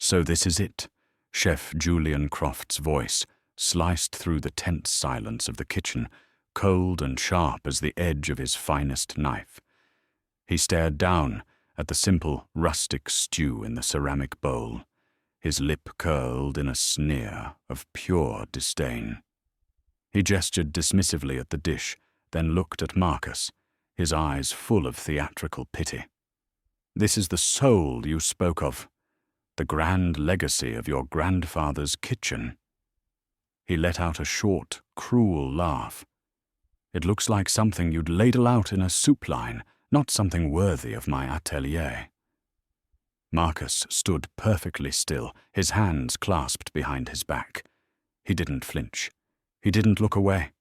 So this is it. Chef Julian Croft's voice sliced through the tense silence of the kitchen, cold and sharp as the edge of his finest knife. He stared down at the simple, rustic stew in the ceramic bowl, his lip curled in a sneer of pure disdain. He gestured dismissively at the dish, then looked at Marcus, his eyes full of theatrical pity. "This is the soul you spoke of, the grand legacy of your grandfather's kitchen." He let out a short, cruel laugh. "It looks like something you'd ladle out in a soup line, not something worthy of my atelier." Marcus stood perfectly still, his hands clasped behind his back. He didn't flinch. He didn't look away.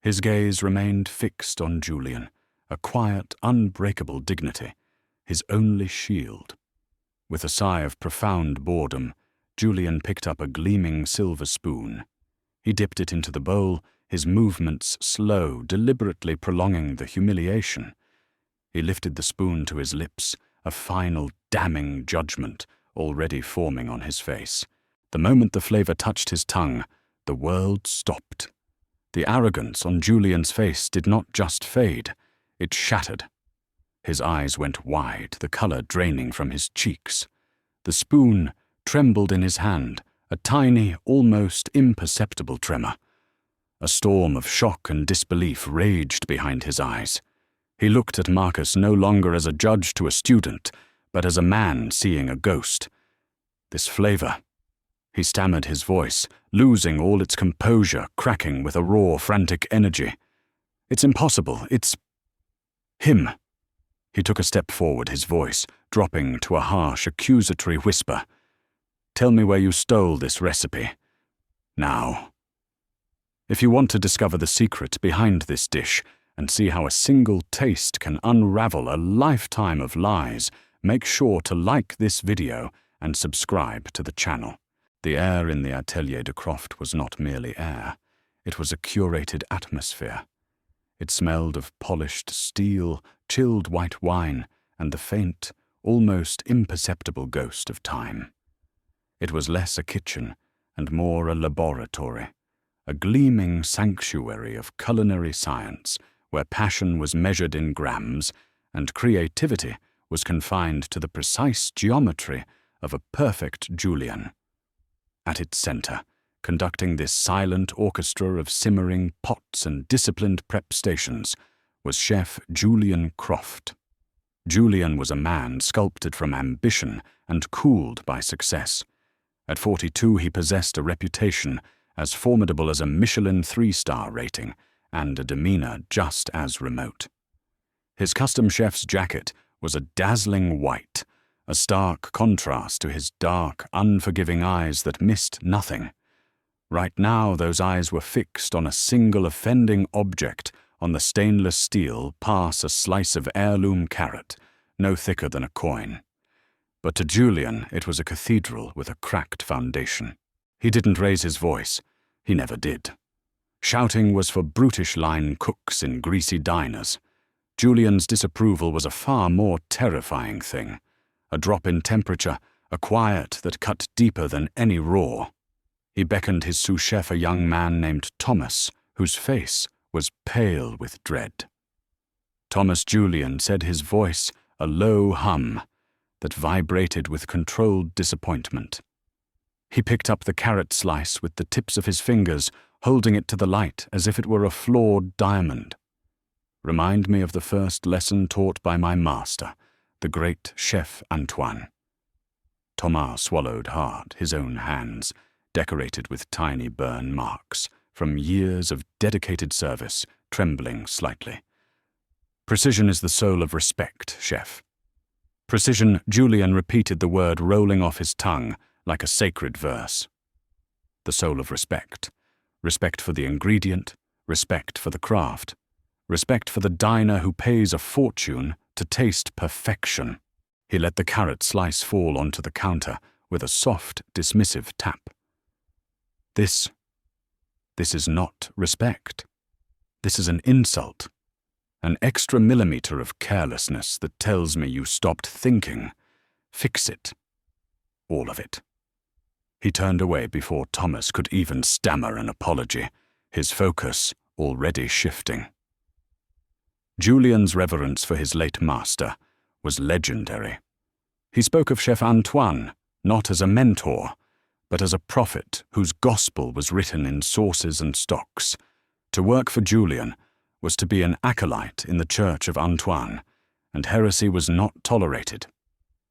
His gaze remained fixed on Julian, a quiet, unbreakable dignity, his only shield. With a sigh of profound boredom, Julian picked up a gleaming silver spoon. He dipped it into the bowl, his movements slow, deliberately prolonging the humiliation. He lifted the spoon to his lips, a final damning judgment already forming on his face. The moment the flavor touched his tongue, the world stopped. The arrogance on Julian's face did not just fade, it shattered. His eyes went wide, the color draining from his cheeks. The spoon trembled in his hand, a tiny, almost imperceptible tremor. A storm of shock and disbelief raged behind his eyes. He looked at Marcus no longer as a judge to a student, but as a man seeing a ghost. "This flavor," he stammered, his voice losing all its composure, cracking with a raw, frantic energy. "It's impossible. It's him." He took a step forward, his voice dropping to a harsh, accusatory whisper. "Tell me where you stole this recipe. Now. If you want to discover the secret behind this dish and see how a single taste can unravel a lifetime of lies, make sure to like this video and subscribe to the channel." The air in the Atelier de Croft was not merely air. It was a curated atmosphere. It smelled of polished steel, chilled white wine, and the faint, almost imperceptible ghost of time. It was less a kitchen and more a laboratory, a gleaming sanctuary of culinary science where passion was measured in grams and creativity was confined to the precise geometry of a perfect julienne. At its center, conducting this silent orchestra of simmering pots and disciplined prep stations, was Chef Julian Croft. Julian was a man sculpted from ambition and cooled by success. At 42, he possessed a reputation as formidable as a Michelin 3-star rating and a demeanor just as remote. His custom chef's jacket was a dazzling white, a stark contrast to his dark, unforgiving eyes that missed nothing. Right now, those eyes were fixed on a single offending object on the stainless steel, pass a slice of heirloom carrot, no thicker than a coin. But to Julian, it was a cathedral with a cracked foundation. He didn't raise his voice. He never did. Shouting was for brutish-line cooks in greasy diners. Julian's disapproval was a far more terrifying thing. A drop in temperature, a quiet that cut deeper than any roar. He beckoned his sous chef, a young man named Thomas, whose face was pale with dread. Thomas Julian said, his voice a low hum that vibrated with controlled disappointment. He picked up the carrot slice with the tips of his fingers, holding it to the light as if it were a flawed diamond. "Remind me of the first lesson taught by my master, the great Chef Antoine." Thomas swallowed hard, his own hands decorated with tiny burn marks from years of dedicated service, trembling slightly. "Precision is the soul of respect, chef." Precision, Julian repeated the word rolling off his tongue like a sacred verse. The soul of respect. Respect for the ingredient, respect for the craft, respect for the diner who pays a fortune to taste perfection. He let the carrot slice fall onto the counter with a soft, dismissive tap. This is not respect. This is an insult. An extra millimeter of carelessness that tells me you stopped thinking. Fix it. All of it. He turned away before Thomas could even stammer an apology, his focus already shifting. Julian's reverence for his late master was legendary. He spoke of Chef Antoine not as a mentor, but as a prophet whose gospel was written in sources and stocks. To work for Julian was to be an acolyte in the church of Antoine, and heresy was not tolerated.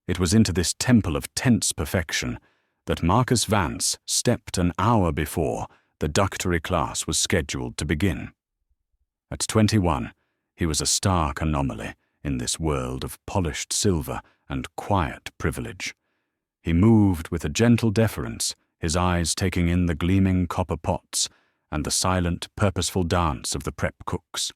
It was into this temple of tense perfection that Marcus Vance stepped an hour before the ductory class was scheduled to begin. At 21, he was a stark anomaly in this world of polished silver and quiet privilege. He moved with a gentle deference, his eyes taking in the gleaming copper pots and the silent, purposeful dance of the prep cooks.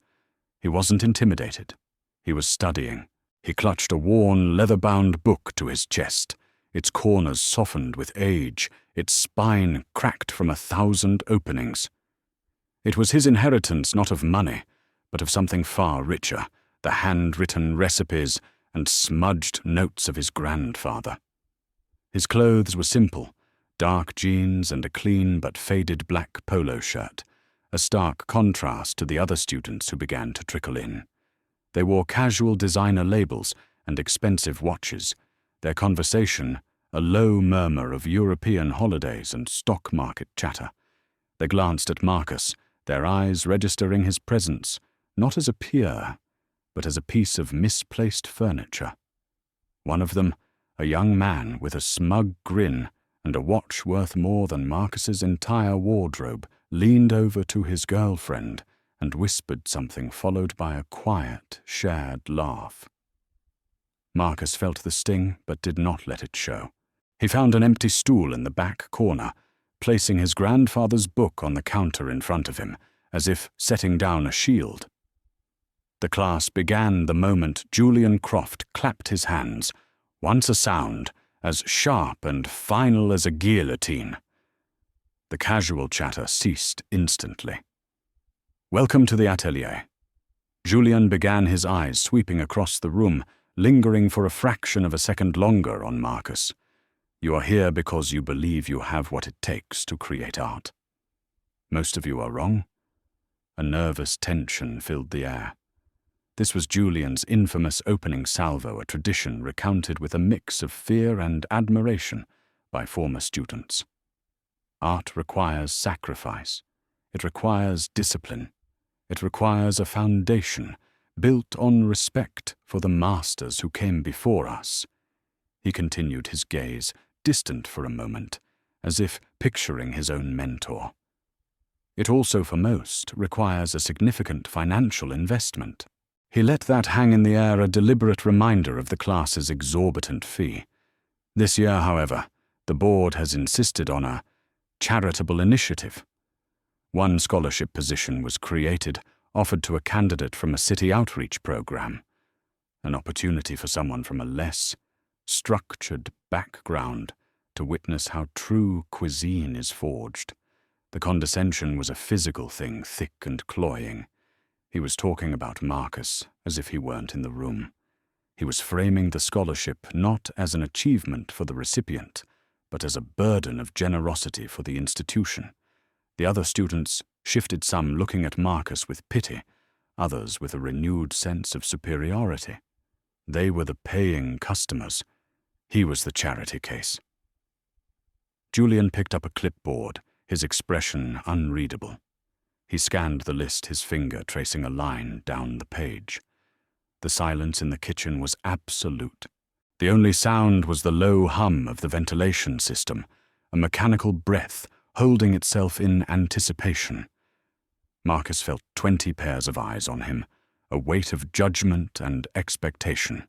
He wasn't intimidated. He was studying. He clutched a worn, leather-bound book to his chest, its corners softened with age, its spine cracked from 1,000 openings. It was his inheritance not of money, but of something far richer, the handwritten recipes and smudged notes of his grandfather. His clothes were simple, dark jeans and a clean but faded black polo shirt, a stark contrast to the other students who began to trickle in. They wore casual designer labels and expensive watches, their conversation a low murmur of European holidays and stock market chatter. They glanced at Marcus, their eyes registering his presence, not as a peer, but as a piece of misplaced furniture. One of them, a young man with a smug grin and a watch worth more than Marcus's entire wardrobe, leaned over to his girlfriend and whispered something followed by a quiet, shared laugh. Marcus felt the sting but did not let it show. He found an empty stool in the back corner, placing his grandfather's book on the counter in front of him, as if setting down a shield. The class began the moment Julian Croft clapped his hands, once a sound as sharp and final as a guillotine. The casual chatter ceased instantly. "Welcome to the atelier." Julian began, his eyes sweeping across the room, lingering for a fraction of a second longer on Marcus. "You are here because you believe you have what it takes to create art. Most of you are wrong." A nervous tension filled the air. This was Julian's infamous opening salvo, a tradition recounted with a mix of fear and admiration by former students. Art requires sacrifice. It requires discipline. It requires a foundation built on respect for the masters who came before us. He continued, his gaze distant for a moment, as if picturing his own mentor. It also, for most, requires a significant financial investment. He let that hang in the air, a deliberate reminder of the class's exorbitant fee. This year, however, the board has insisted on a charitable initiative. One scholarship position was created, offered to a candidate from a city outreach program, an opportunity for someone from a less structured background to witness how true cuisine is forged. The condescension was a physical thing, thick and cloying. He was talking about Marcus as if he weren't in the room. He was framing the scholarship not as an achievement for the recipient, but as a burden of generosity for the institution. The other students shifted, some looking at Marcus with pity, others with a renewed sense of superiority. They were the paying customers. He was the charity case. Julian picked up a clipboard, his expression unreadable. He scanned the list, his finger tracing a line down the page. The silence in the kitchen was absolute. The only sound was the low hum of the ventilation system, a mechanical breath holding itself in anticipation. Marcus felt 20 pairs of eyes on him, a weight of judgment and expectation.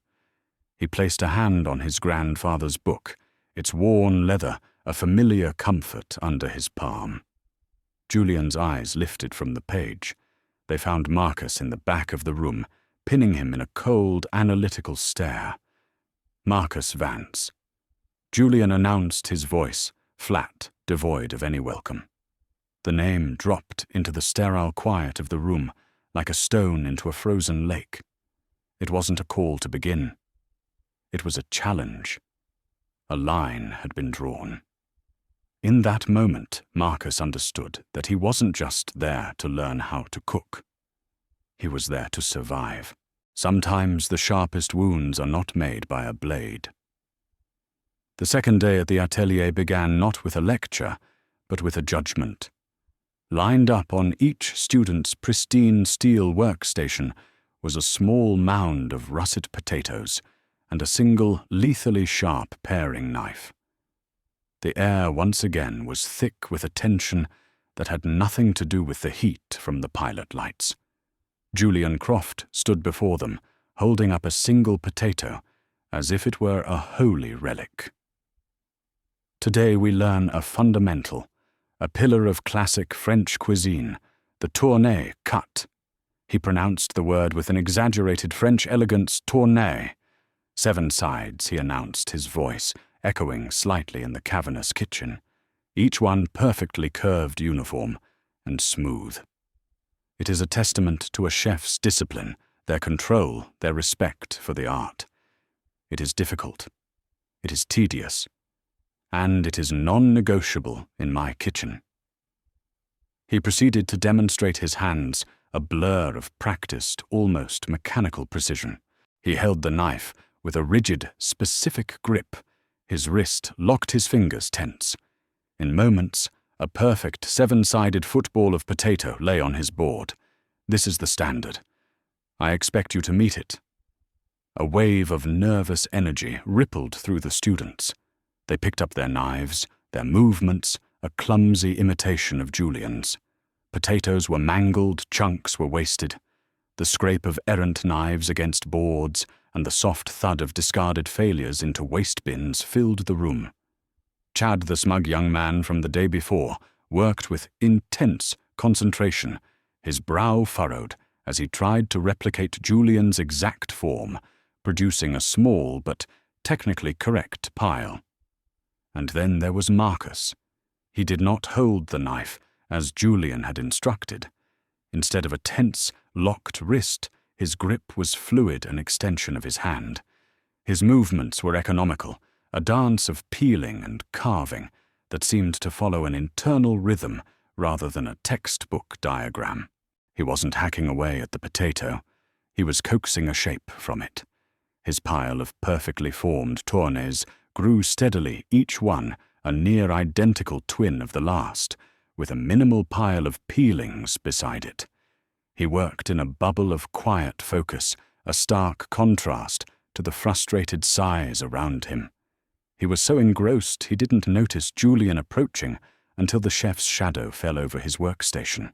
He placed a hand on his grandfather's book, its worn leather a familiar comfort under his palm. Julian's eyes lifted from the page. They found Marcus in the back of the room, pinning him in a cold, analytical stare. Marcus Vance. Julian announced, his voice flat, devoid of any welcome. The name dropped into the sterile quiet of the room like a stone into a frozen lake. It wasn't a call to begin. It was a challenge. A line had been drawn. In that moment, Marcus understood that he wasn't just there to learn how to cook. He was there to survive. Sometimes the sharpest wounds are not made by a blade. The second day at the atelier began not with a lecture, but with a judgment. Lined up on each student's pristine steel workstation was a small mound of russet potatoes and a single lethally sharp paring knife. The air once again was thick with a tension that had nothing to do with the heat from the pilot lights. Julian Croft stood before them, holding up a single potato, as if it were a holy relic. Today we learn a fundamental, a pillar of classic French cuisine, the tournée cut. He pronounced the word with an exaggerated French elegance, tournée. 7 sides, he announced, his voice echoing slightly in the cavernous kitchen, each one perfectly curved uniform and smooth. It is a testament to a chef's discipline, their control, their respect for the art. It is difficult. It is tedious. And it is non-negotiable in my kitchen. He proceeded to demonstrate his hands, a blur of practiced, almost mechanical precision. He held the knife with a rigid, specific grip. His wrist locked his fingers tense. In moments, a perfect 7-sided football of potato lay on his board. This is the standard. I expect you to meet it. A wave of nervous energy rippled through the students. They picked up their knives, their movements, a clumsy imitation of Julian's. Potatoes were mangled, chunks were wasted. The scrape of errant knives against boards and the soft thud of discarded failures into waste bins filled the room. Chad, the smug young man from the day before, worked with intense concentration, his brow furrowed as he tried to replicate Julian's exact form, producing a small but technically correct pile. And then there was Marcus. He did not hold the knife as Julian had instructed. Instead of a tense, locked wrist, his grip was fluid, an extension of his hand. His movements were economical, a dance of peeling and carving that seemed to follow an internal rhythm rather than a textbook diagram. He wasn't hacking away at the potato. He was coaxing a shape from it. His pile of perfectly formed tournées grew steadily, each one a near-identical twin of the last, with a minimal pile of peelings beside it. He worked in a bubble of quiet focus, a stark contrast to the frustrated sighs around him. He was so engrossed he didn't notice Julian approaching until the chef's shadow fell over his workstation.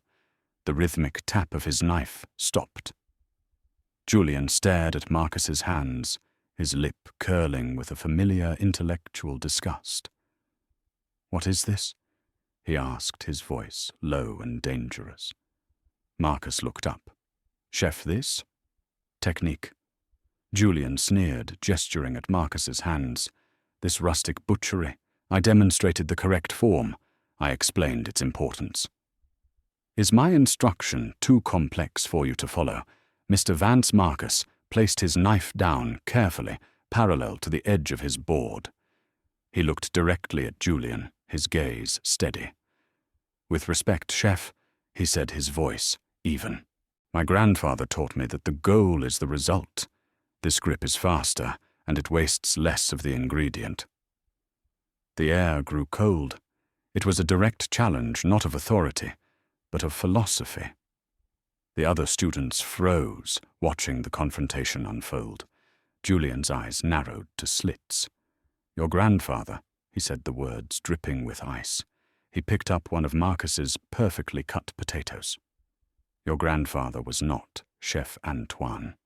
The rhythmic tap of his knife stopped. Julian stared at Marcus's hands, his lip curling with a familiar intellectual disgust. "What is this?" he asked, his voice low and dangerous. Marcus looked up. "Chef, this?" "Technique." Julian sneered, gesturing at Marcus's hands. "This rustic butchery. I demonstrated the correct form. I explained its importance." "Is my instruction too complex for you to follow?" Mr. Vance Marcus placed his knife down carefully, parallel to the edge of his board. He looked directly at Julian, his gaze steady. "With respect, chef," he said, his voice even. "My grandfather taught me that the goal is the result. This grip is faster, and it wastes less of the ingredient." The air grew cold. It was a direct challenge, not of authority, but of philosophy. The other students froze, watching the confrontation unfold. Julian's eyes narrowed to slits. "Your grandfather," he said, the words dripping with ice. He picked up one of Marcus's perfectly cut potatoes. "Your grandfather was not Chef Antoine.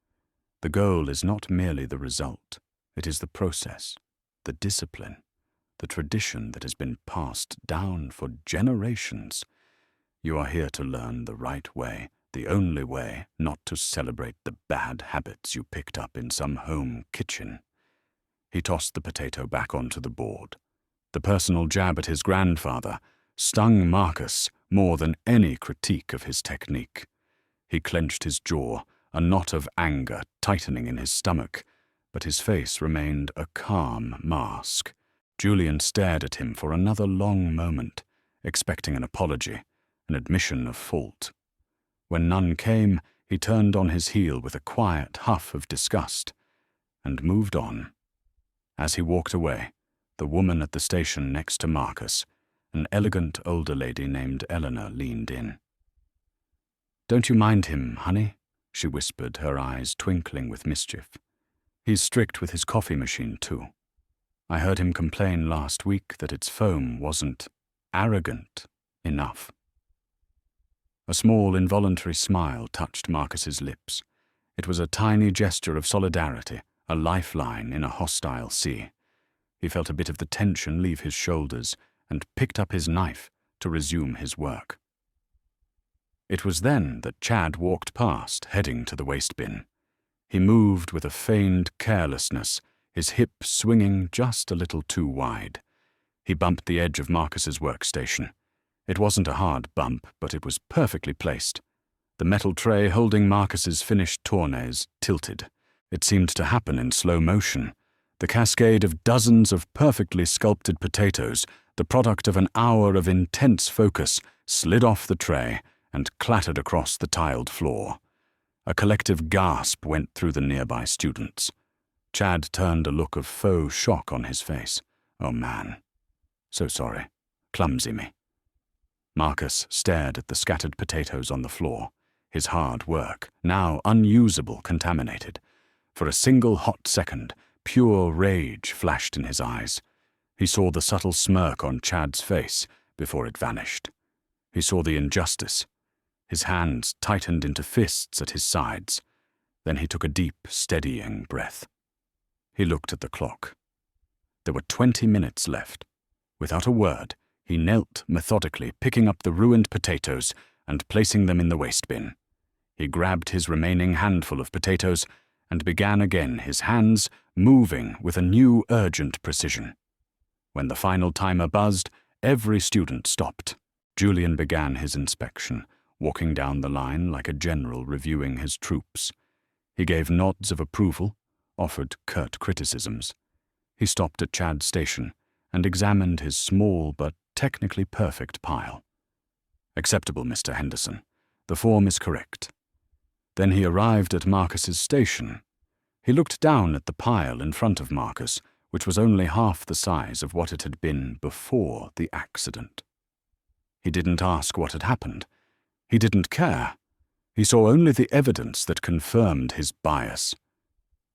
The goal is not merely the result. It is the process, the discipline, the tradition that has been passed down for generations. You are here to learn the right way, the only way, not to celebrate the bad habits you picked up in some home kitchen." He tossed the potato back onto the board. The personal jab at his grandfather stung Marcus more than any critique of his technique. He clenched his jaw, a knot of anger tightening in his stomach, but his face remained a calm mask. Julian stared at him for another long moment, expecting an apology, an admission of fault. When none came, he turned on his heel with a quiet huff of disgust, and moved on. As he walked away, the woman at the station next to Marcus, an elegant older lady named Eleanor, leaned in. "Don't you mind him, honey?" she whispered, her eyes twinkling with mischief. "He's strict with his coffee machine, too. I heard him complain last week that its foam wasn't arrogant enough." A small, involuntary smile touched Marcus's lips. It was a tiny gesture of solidarity, a lifeline in a hostile sea. He felt a bit of the tension leave his shoulders and picked up his knife to resume his work. It was then that Chad walked past, heading to the waste bin. He moved with a feigned carelessness, his hip swinging just a little too wide. He bumped the edge of Marcus's workstation. It wasn't a hard bump, but it was perfectly placed. The metal tray holding Marcus's finished tournées tilted. It seemed to happen in slow motion. The cascade of dozens of perfectly sculpted potatoes, the product of an hour of intense focus, slid off the tray and clattered across the tiled floor. A collective gasp went through the nearby students. Chad turned a look of faux shock on his face. "Oh man. So sorry. Clumsy me." Marcus stared at the scattered potatoes on the floor, his hard work, now unusable, contaminated. For a single hot second, pure rage flashed in his eyes. He saw the subtle smirk on Chad's face before it vanished. He saw the injustice. His hands tightened into fists at his sides. Then he took a deep, steadying breath. He looked at the clock. There were 20 minutes left. Without a word, he knelt methodically, picking up the ruined potatoes and placing them in the waste bin. He grabbed his remaining handful of potatoes and began again, his hands moving with a new urgent precision. When the final timer buzzed, every student stopped. Julian began his inspection, walking down the line like a general reviewing his troops. He gave nods of approval, offered curt criticisms. He stopped at Chad's station and examined his small but technically perfect pile. "Acceptable, Mr. Henderson. The form is correct." Then he arrived at Marcus's station. He looked down at the pile in front of Marcus, which was only half the size of what it had been before the accident. He didn't ask what had happened. He didn't care. He saw only the evidence that confirmed his bias.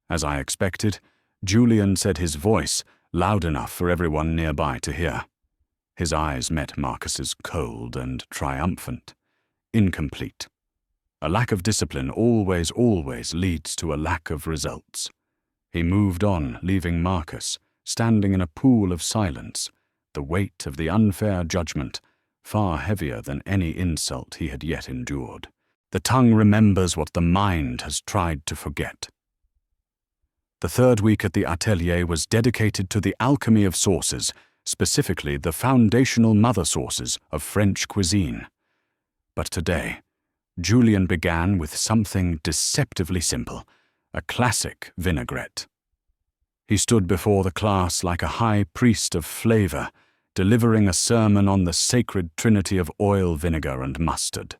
As I expected, Julian said his voice loud enough for everyone nearby to hear. His eyes met Marcus's, cold and triumphant. Incomplete. A lack of discipline always leads to a lack of results. He moved on, leaving Marcus, standing in a pool of silence, the weight of the unfair judgment far heavier than any insult he had yet endured. The tongue remembers what the mind has tried to forget. The third week at the atelier was dedicated to the alchemy of sauces, specifically the foundational mother sauces of French cuisine. But today, Julian began with something deceptively simple, a classic vinaigrette. He stood before the class like a high priest of flavor, delivering a sermon on the sacred trinity of oil, vinegar, and mustard.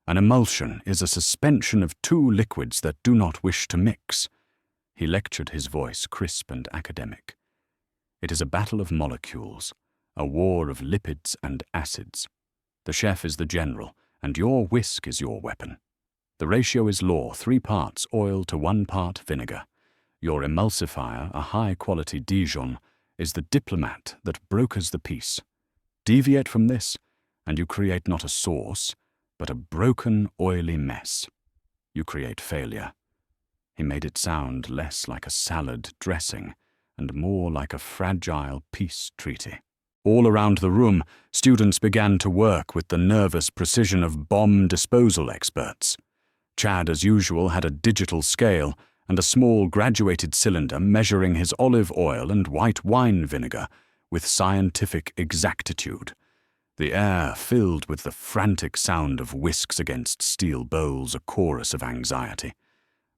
An emulsion is a suspension of two liquids that do not wish to mix. He lectured, his voice crisp and academic. It is a battle of molecules, a war of lipids and acids. The chef is the general, and your whisk is your weapon. The ratio is law, 3 parts oil to 1 part vinegar. Your emulsifier, a high-quality Dijon, is the diplomat that brokers the peace. Deviate from this, and you create not a sauce, but a broken, oily mess. You create failure. He made it sound less like a salad dressing and more like a fragile peace treaty. All around the room, students began to work with the nervous precision of bomb disposal experts. Chad, as usual, had a digital scale and a small graduated cylinder measuring his olive oil and white wine vinegar with scientific exactitude. The air filled with the frantic sound of whisks against steel bowls, a chorus of anxiety.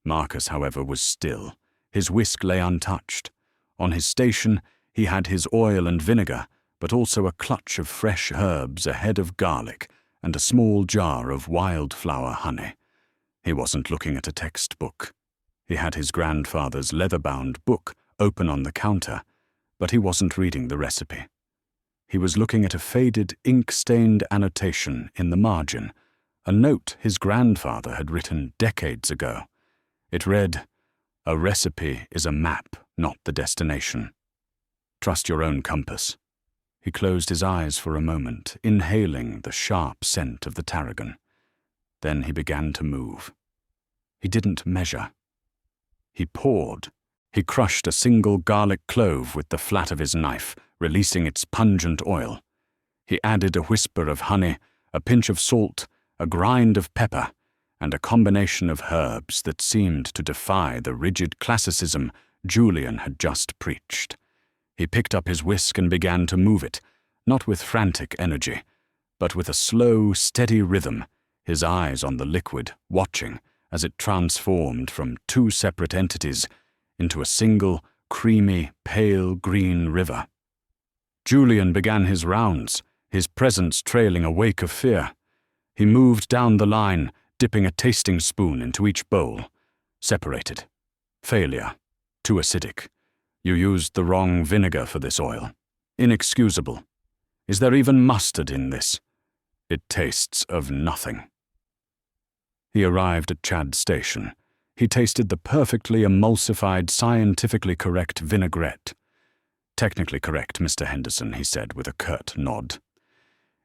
Marcus, however, was still. His whisk lay untouched. On his station, He had his oil and vinegar, but also a clutch of fresh herbs, a head of garlic, and a small jar of wildflower honey. He wasn't looking at a textbook. He had his grandfather's leather-bound book open on the counter, but he wasn't reading the recipe. He was looking at a faded, ink-stained annotation in the margin, a note his grandfather had written decades ago. It read, "A recipe is a map, not the destination. Trust your own compass." He closed his eyes for a moment, inhaling the sharp scent of the tarragon. Then he began to move. He didn't measure. He poured. He crushed a single garlic clove with the flat of his knife, releasing its pungent oil. He added a whisper of honey, a pinch of salt, a grind of pepper, and a combination of herbs that seemed to defy the rigid classicism Julian had just preached. He picked up his whisk and began to move it, not with frantic energy, but with a slow, steady rhythm, his eyes on the liquid, watching as it transformed from two separate entities into a single, creamy, pale green river. Julian began his rounds, his presence trailing a wake of fear. He moved down the line, dipping a tasting spoon into each bowl. Separated. Failure. Too acidic. You used the wrong vinegar for this oil. Inexcusable. Is there even mustard in this? It tastes of nothing. He arrived at Chad's station. He tasted the perfectly emulsified, scientifically correct vinaigrette. "Technically correct, Mr. Henderson," he said with a curt nod.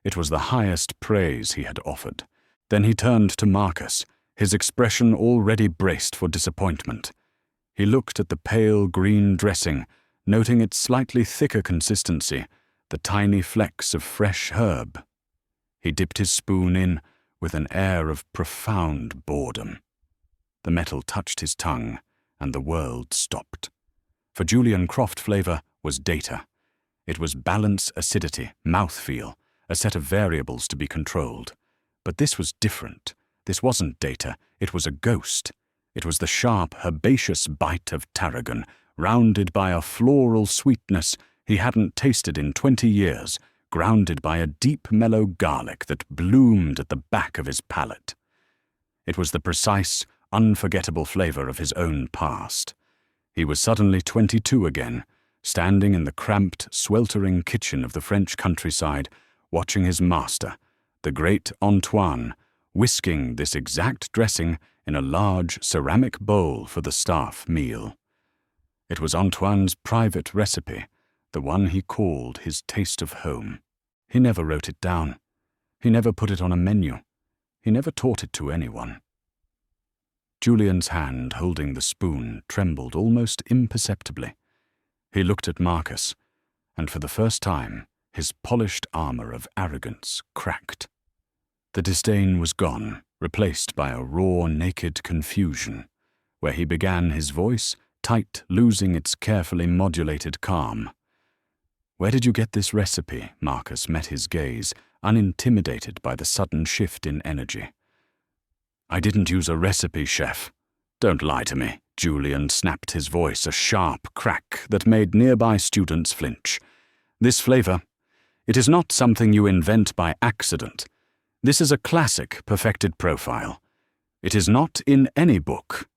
It was the highest praise he had offered. Then he turned to Marcus, his expression already braced for disappointment. He looked at the pale green dressing, noting its slightly thicker consistency, the tiny flecks of fresh herb. He dipped his spoon in with an air of profound boredom. The metal touched his tongue, and the world stopped. For Julian Croft flavor was data. It was balance, acidity, mouthfeel, a set of variables to be controlled. But this was different. This wasn't data, it was a ghost. It was the sharp, herbaceous bite of tarragon, rounded by a floral sweetness he hadn't tasted in 20 years, grounded by a deep, mellow garlic that bloomed at the back of his palate. It was the precise, unforgettable flavor of his own past. He was suddenly 22 again, standing in the cramped, sweltering kitchen of the French countryside, watching his master, the great Antoine, whisking this exact dressing in a large ceramic bowl for the staff meal. It was Antoine's private recipe, the one he called his taste of home. He never wrote it down. He never put it on a menu. He never taught it to anyone. Julian's hand holding the spoon trembled almost imperceptibly. He looked at Marcus, and for the first time, his polished armor of arrogance cracked. The disdain was gone, replaced by a raw, naked confusion, where he began his voice, tight, losing its carefully modulated calm. "Where did you get this recipe?" Marcus met his gaze, unintimidated by the sudden shift in energy. "I didn't use a recipe, chef." "Don't lie to me." Julian snapped his voice, a sharp crack that made nearby students flinch. "This flavor, it is not something you invent by accident. This is a classic, perfected profile. It is not in any book.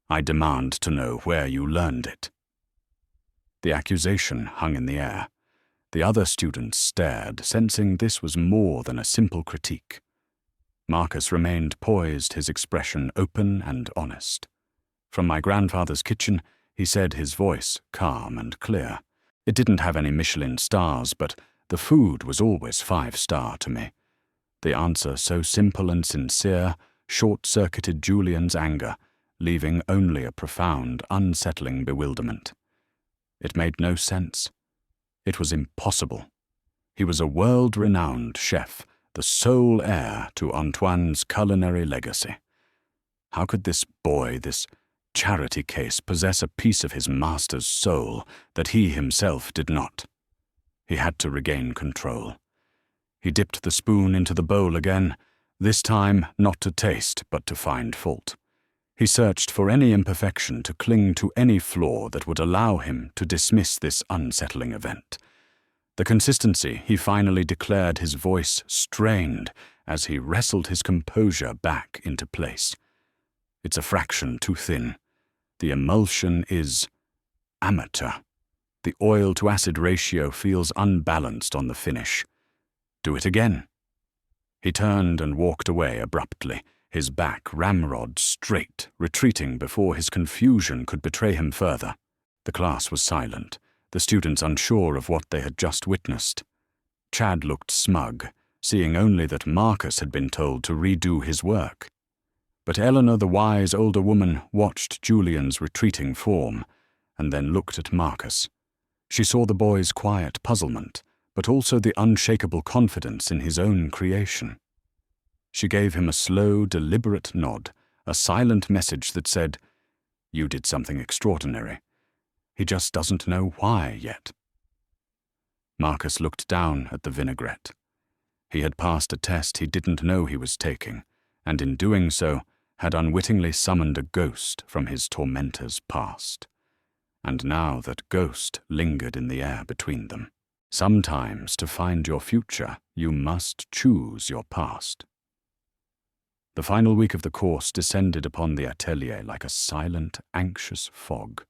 I demand to know where you learned it." The accusation hung in the air. The other students stared, sensing this was more than a simple critique. Marcus remained poised, his expression open and honest. "From my grandfather's kitchen," he said, his voice calm and clear. "It didn't have any Michelin stars, but the food was always 5-star to me." The answer, so simple and sincere, short-circuited Julian's anger, leaving only a profound, unsettling bewilderment. It made no sense. It was impossible. He was a world-renowned chef, the sole heir to Antoine's culinary legacy. How could this boy, this charity case, possess a piece of his master's soul that he himself did not? He had to regain control. He dipped the spoon into the bowl again, this time not to taste but to find fault. He searched for any imperfection to cling to, any flaw that would allow him to dismiss this unsettling event. The consistency, he finally declared, his voice strained as he wrestled his composure back into place. It's a fraction too thin. The emulsion is amateur. The oil-to-acid ratio feels unbalanced on the finish. Do it again. He turned and walked away abruptly, his back ramrod straight, retreating before his confusion could betray him further. The class was silent, the students unsure of what they had just witnessed. Chad looked smug, seeing only that Marcus had been told to redo his work. But Eleanor, the wise older woman, watched Julian's retreating form, and then looked at Marcus. She saw the boy's quiet puzzlement, but also the unshakable confidence in his own creation. She gave him a slow, deliberate nod, a silent message that said, "You did something extraordinary. He just doesn't know why yet." Marcus looked down at the vinaigrette. He had passed a test he didn't know he was taking, and in doing so, had unwittingly summoned a ghost from his tormentor's past. And now that ghost lingered in the air between them. Sometimes, to find your future, you must choose your past. The final week of the course descended upon the atelier like a silent, anxious fog.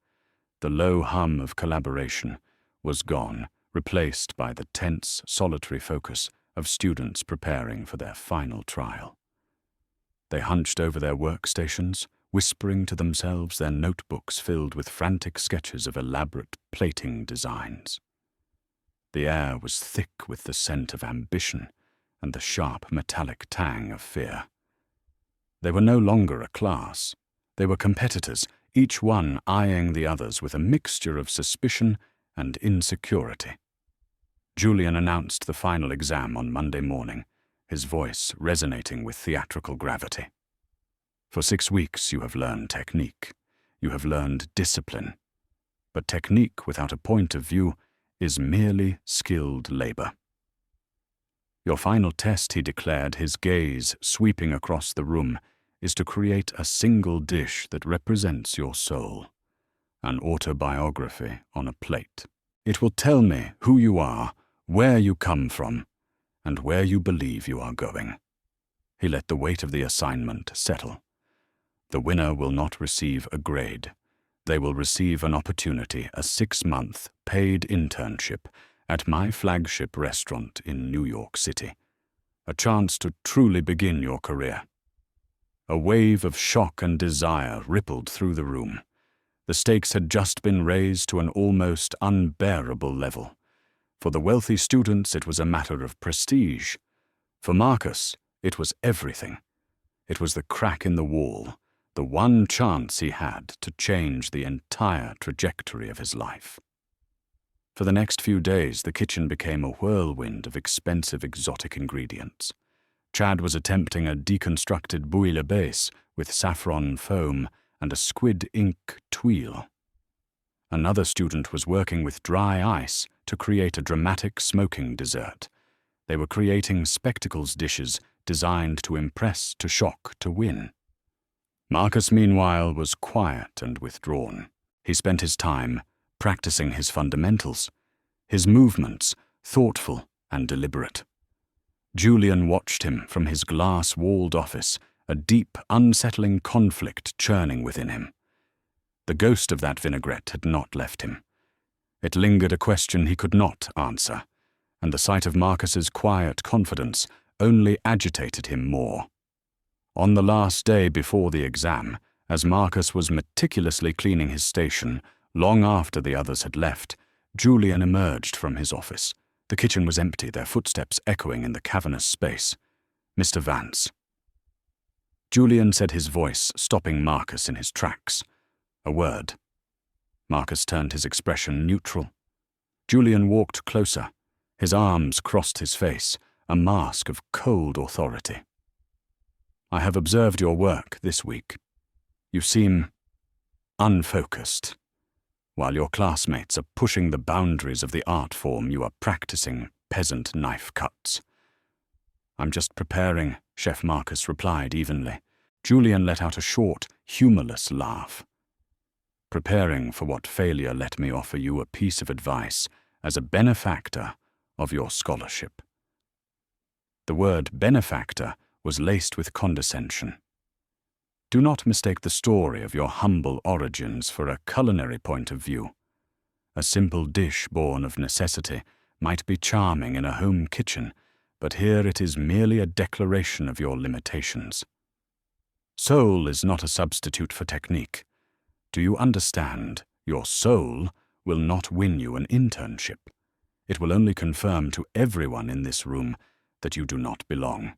The low hum of collaboration was gone, replaced by the tense, solitary focus of students preparing for their final trial. They hunched over their workstations, whispering to themselves, their notebooks filled with frantic sketches of elaborate plating designs. The air was thick with the scent of ambition and the sharp metallic tang of fear. They were no longer a class. They were competitors, each one eyeing the others with a mixture of suspicion and insecurity. Julian announced the final exam on Monday morning, his voice resonating with theatrical gravity. For 6 weeks you have learned technique. You have learned discipline. But technique without a point of view is merely skilled labor. Your final test, he declared, his gaze sweeping across the room, is to create a single dish that represents your soul. An autobiography on a plate. It will tell me who you are, where you come from, and where you believe you are going. He let the weight of the assignment settle. The winner will not receive a grade. They will receive an opportunity, a 6-month paid internship at my flagship restaurant in New York City. A chance to truly begin your career. A wave of shock and desire rippled through the room. The stakes had just been raised to an almost unbearable level. For the wealthy students, it was a matter of prestige. For Marcus, it was everything. It was the crack in the wall, the one chance he had to change the entire trajectory of his life. For the next few days, the kitchen became a whirlwind of expensive exotic ingredients. Chad was attempting a deconstructed bouillabaisse with saffron foam and a squid ink tuile. Another student was working with dry ice to create a dramatic smoking dessert. They were creating spectacles dishes designed to impress, to shock, to win. Marcus, meanwhile, was quiet and withdrawn. He spent his time practicing his fundamentals, his movements thoughtful and deliberate. Julian watched him from his glass-walled office, a deep, unsettling conflict churning within him. The ghost of that vinaigrette had not left him. It lingered, a question he could not answer, and the sight of Marcus's quiet confidence only agitated him more. On the last day before the exam, as Marcus was meticulously cleaning his station, long after the others had left, Julian emerged from his office. The kitchen was empty, their footsteps echoing in the cavernous space. "Mr. Vance." Julian said, his voice stopping Marcus in his tracks. A word. Marcus turned, his expression neutral. Julian walked closer. His arms crossed his face, a mask of cold authority. "I have observed your work this week. You seem unfocused. While your classmates are pushing the boundaries of the art form, you are practicing peasant knife cuts." "I'm just preparing," Chef Marcus replied evenly. Julian let out a short, humorless laugh. Preparing for what failure, let me offer you a piece of advice as a benefactor of your scholarship. The word benefactor was laced with condescension. Do not mistake the story of your humble origins for a culinary point of view. A simple dish born of necessity might be charming in a home kitchen, but here it is merely a declaration of your limitations. Soul is not a substitute for technique. Do you understand? Your soul will not win you an internship. It will only confirm to everyone in this room that you do not belong.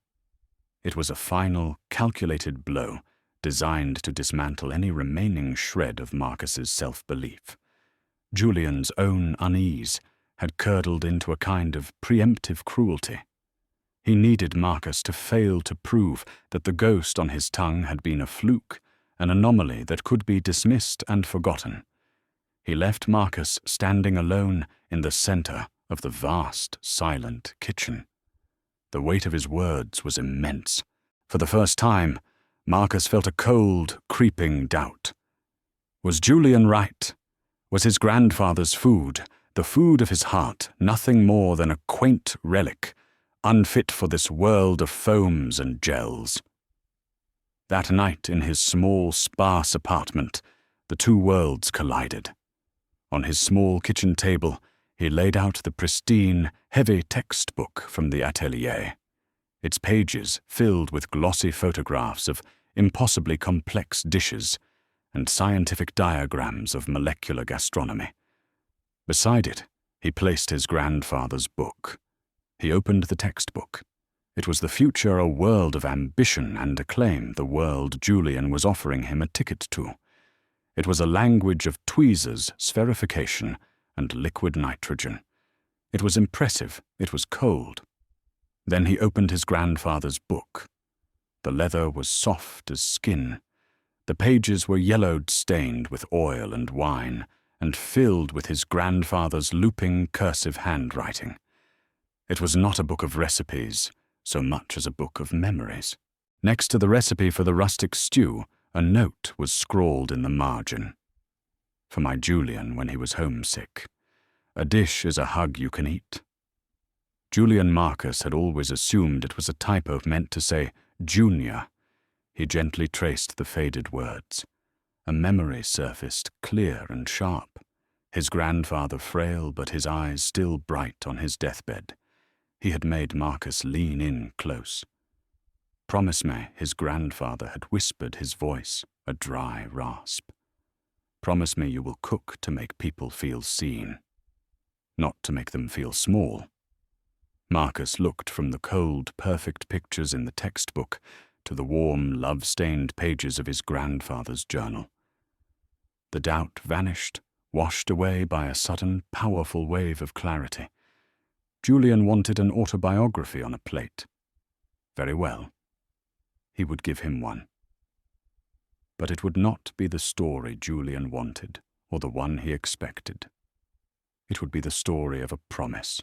It was a final, calculated blow designed to dismantle any remaining shred of Marcus's self-belief. Julian's own unease had curdled into a kind of preemptive cruelty. He needed Marcus to fail to prove that the ghost on his tongue had been a fluke, an anomaly that could be dismissed and forgotten. He left Marcus standing alone in the center of the vast, silent kitchen. The weight of his words was immense. For the first time, Marcus felt a cold, creeping doubt. Was Julian right? Was his grandfather's food, the food of his heart, nothing more than a quaint relic, unfit for this world of foams and gels? That night in his small, sparse apartment, the two worlds collided. On his small kitchen table, he laid out the pristine, heavy textbook from the atelier, its pages filled with glossy photographs of impossibly complex dishes and scientific diagrams of molecular gastronomy. Beside it, he placed his grandfather's book. He opened the textbook. It was the future, a world of ambition and acclaim, the world Julian was offering him a ticket to. It was a language of tweezers, spherification, and liquid nitrogen. It was impressive, it was cold. Then he opened his grandfather's book. The leather was soft as skin. The pages were yellowed, stained with oil and wine, and filled with his grandfather's looping, cursive handwriting. It was not a book of recipes, so much as a book of memories. Next to the recipe for the rustic stew, a note was scrawled in the margin. For my Julian when he was homesick. A dish is a hug you can eat. Julian Marcus had always assumed it was a typo meant to say junior. He gently traced the faded words. A memory surfaced, clear and sharp. His grandfather frail, but his eyes still bright on his deathbed. He had made Marcus lean in close. Promise me, his grandfather had whispered, his voice a dry rasp. Promise me you will cook to make people feel seen, not to make them feel small. Marcus looked from the cold, perfect pictures in the textbook to the warm, love-stained pages of his grandfather's journal. The doubt vanished, washed away by a sudden, powerful wave of clarity. Julian wanted an autobiography on a plate. Very well. He would give him one. But it would not be the story Julian wanted, or the one he expected. It would be the story of a promise.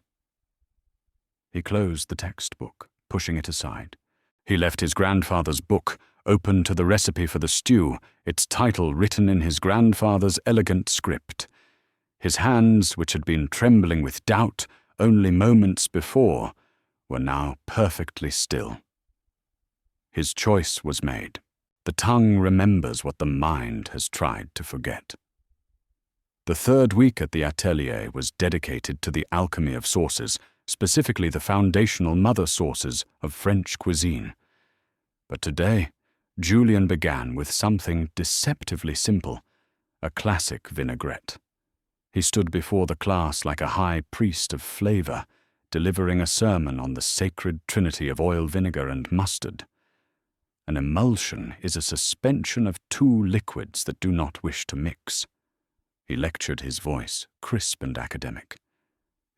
He closed the textbook, pushing it aside. He left his grandfather's book, open to the recipe for the stew, its title written in his grandfather's elegant script. His hands, which had been trembling with doubt only moments before, were now perfectly still. His choice was made. The tongue remembers what the mind has tried to forget. The third week at the atelier was dedicated to the alchemy of sauces, specifically the foundational mother sauces of French cuisine. But today, Julian began with something deceptively simple, a classic vinaigrette. He stood before the class like a high priest of flavor, delivering a sermon on the sacred trinity of oil, vinegar, and mustard. An emulsion is a suspension of two liquids that do not wish to mix. He lectured, his voice crisp and academic.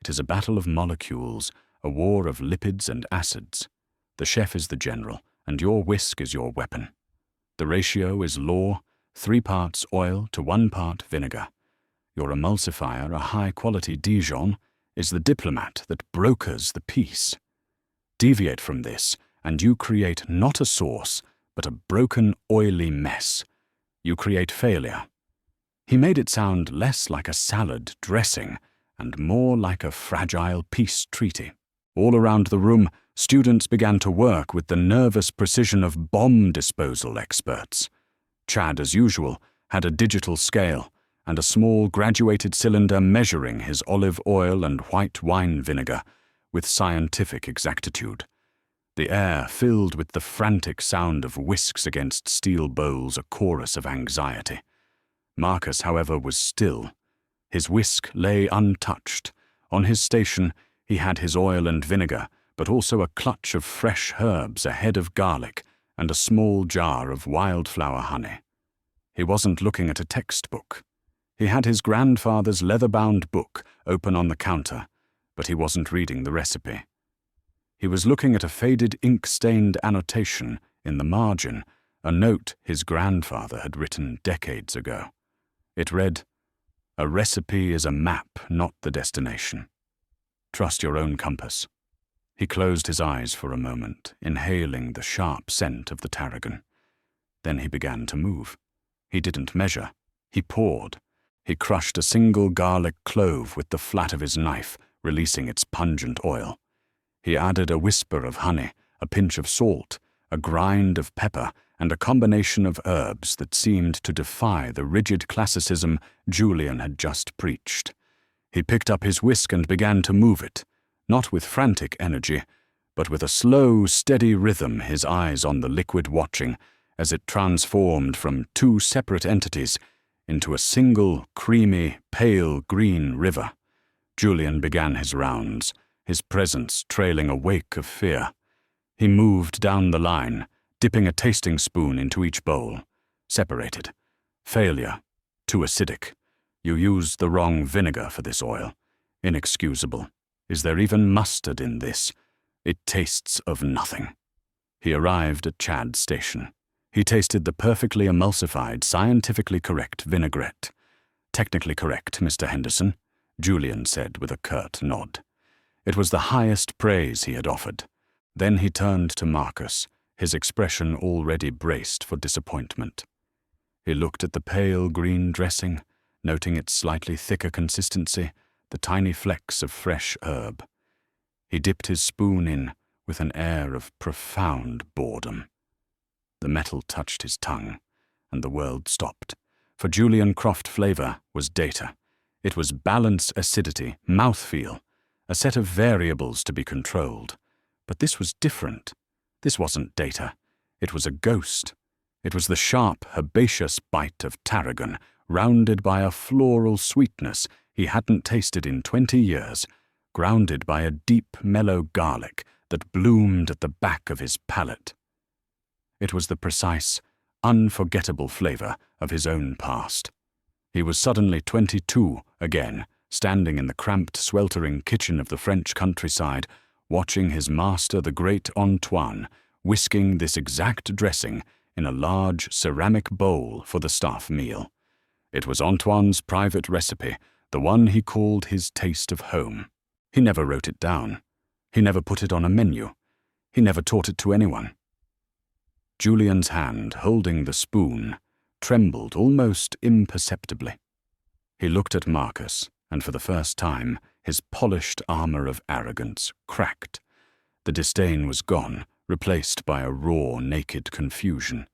It is a battle of molecules, a war of lipids and acids. The chef is the general, and your whisk is your weapon. The ratio is law, 3 parts oil to 1 part vinegar. Your emulsifier, a high-quality Dijon, is the diplomat that brokers the peace. Deviate from this, and you create not a sauce, but a broken, oily mess. you create failure. He made it sound less like a salad dressing and more like a fragile peace treaty. All around the room, students began to work with the nervous precision of bomb disposal experts. Chad, as usual, had a digital scale and a small graduated cylinder measuring his olive oil and white wine vinegar with scientific exactitude. The air filled with the frantic sound of whisks against steel bowls, a chorus of anxiety. Marcus, however, was still. His whisk lay untouched. On his station, he had his oil and vinegar, but also a clutch of fresh herbs, a head of garlic, and a small jar of wildflower honey. He wasn't looking at a textbook. He had his grandfather's leather-bound book open on the counter, but he wasn't reading the recipe. He was looking at a faded ink-stained annotation in the margin, a note his grandfather had written decades ago. It read, "A recipe is a map, not the destination. Trust your own compass." He closed his eyes for a moment, inhaling the sharp scent of the tarragon. Then he began to move. He didn't measure. He poured. He crushed a single garlic clove with the flat of his knife, releasing its pungent oil. He added a whisper of honey, a pinch of salt, a grind of pepper, and a combination of herbs that seemed to defy the rigid classicism Julian had just preached. He picked up his whisk and began to move it, not with frantic energy, but with a slow, steady rhythm, his eyes on the liquid watching as it transformed from two separate entities into a single, creamy, pale green river. Julian began his rounds, his presence trailing a wake of fear. He moved down the line, dipping a tasting spoon into each bowl. Separated. Failure. Too acidic. You used the wrong vinegar for this oil. Inexcusable. Is there even mustard in this? It tastes of nothing. He arrived at Chad's station. He tasted the perfectly emulsified, scientifically correct vinaigrette. "Technically correct, Mr. Henderson," Julian said with a curt nod. It was the highest praise he had offered. Then he turned to Marcus, his expression already braced for disappointment. He looked at the pale green dressing, noting its slightly thicker consistency, the tiny flecks of fresh herb. He dipped his spoon in with an air of profound boredom. The metal touched his tongue, and the world stopped. For Julian Croft flavor was data. It was balance, acidity, mouthfeel, a set of variables to be controlled. But this was different. This wasn't data. It was a ghost. It was the sharp, herbaceous bite of tarragon, rounded by a floral sweetness he hadn't tasted in 20 years, grounded by a deep, mellow garlic that bloomed at the back of his palate. It was the precise, unforgettable flavor of his own past. He was suddenly 22 again, standing in the cramped, sweltering kitchen of the French countryside, watching his master, the great Antoine, whisking this exact dressing in a large ceramic bowl for the staff meal. It was Antoine's private recipe, the one he called his taste of home. He never wrote it down. He never put it on a menu. He never taught it to anyone. Julian's hand, holding the spoon, trembled almost imperceptibly. He looked at Marcus, and for the first time, his polished armor of arrogance cracked. The disdain was gone, replaced by a raw, naked confusion.